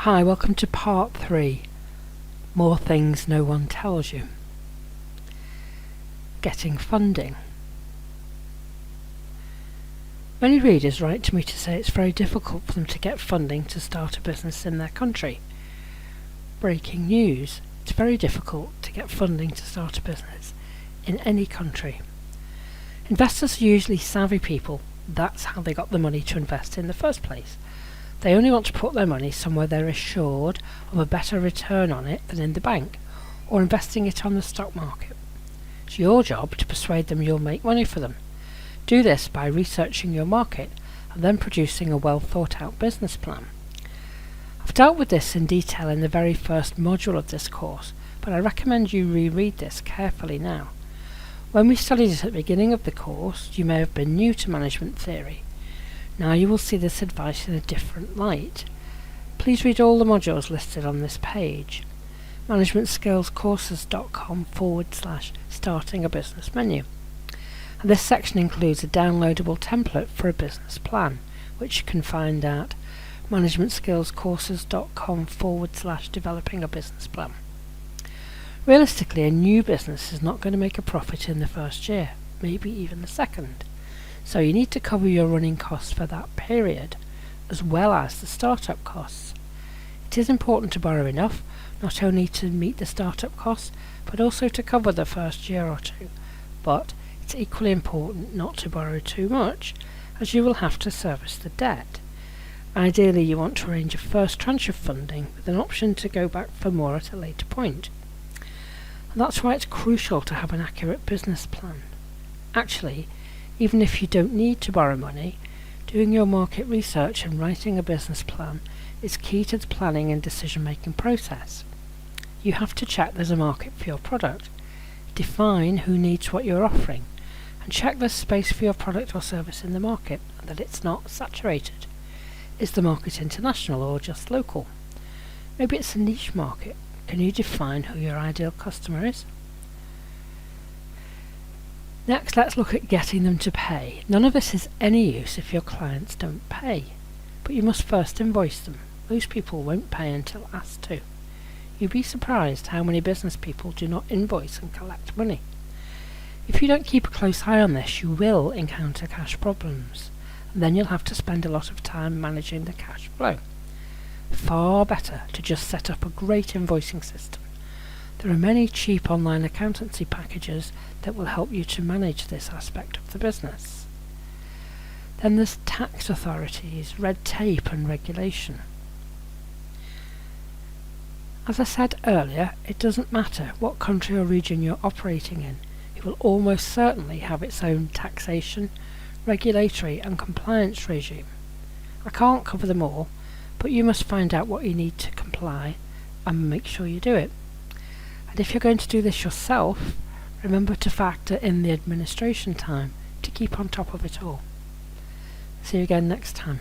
Hi, welcome to part 3. More things no one tells you. Getting funding. Many readers write to me to say it's very difficult for them to get funding to start a business in their country. Breaking news. It's very difficult to get funding to start a business in any country. Investors are usually savvy people. That's how they got the money to invest in the first place. They only want to put their money somewhere they're assured of a better return on it than in the bank, or investing it on the stock market. It's your job to persuade them you'll make money for them. Do this by researching your market and then producing a well thought out business plan. I've dealt with this in detail in the very first module of this course, but I recommend you reread this carefully now. When we studied it at the beginning of the course, you may have been new to management theory. Now you will see this advice in a different light. Please read all the modules listed on this page. managementskillscourses.com/starting a business menu. And this section includes a downloadable template for a business plan, which you can find at managementskillscourses.com/developing a business plan. Realistically, a new business is not going to make a profit in the first year, maybe even the second. So you need to cover your running costs for that period, as well as the startup costs. It is important to borrow enough, not only to meet the startup costs, but also to cover the first year or two. But it's equally important not to borrow too much, as you will have to service the debt. Ideally, you want to arrange a first tranche of funding with an option to go back for more at a later point. And that's why it's crucial to have an accurate business plan. Actually, even if you don't need to borrow money, doing your market research and writing a business plan is key to the planning and decision-making process. You have to check there's a market for your product, define who needs what you're offering, and check there's space for your product or service in the market and that it's not saturated. Is the market international or just local? Maybe it's a niche market. Can you define who your ideal customer is? Next, let's look at getting them to pay. None of this is any use if your clients don't pay, but you must first invoice them. Most people won't pay until asked to. You'd be surprised how many business people do not invoice and collect money. If you don't keep a close eye on this, you will encounter cash problems, and then you'll have to spend a lot of time managing the cash flow. Far better to just set up a great invoicing system. There are many cheap online accountancy packages that will help you to manage this aspect of the business. Then there's tax authorities, red tape and regulation. As I said earlier, it doesn't matter what country or region you're operating in, it will almost certainly have its own taxation, regulatory and compliance regime. I can't cover them all, but you must find out what you need to comply and make sure you do it. And if you're going to do this yourself, remember to factor in the administration time to keep on top of it all. See you again next time.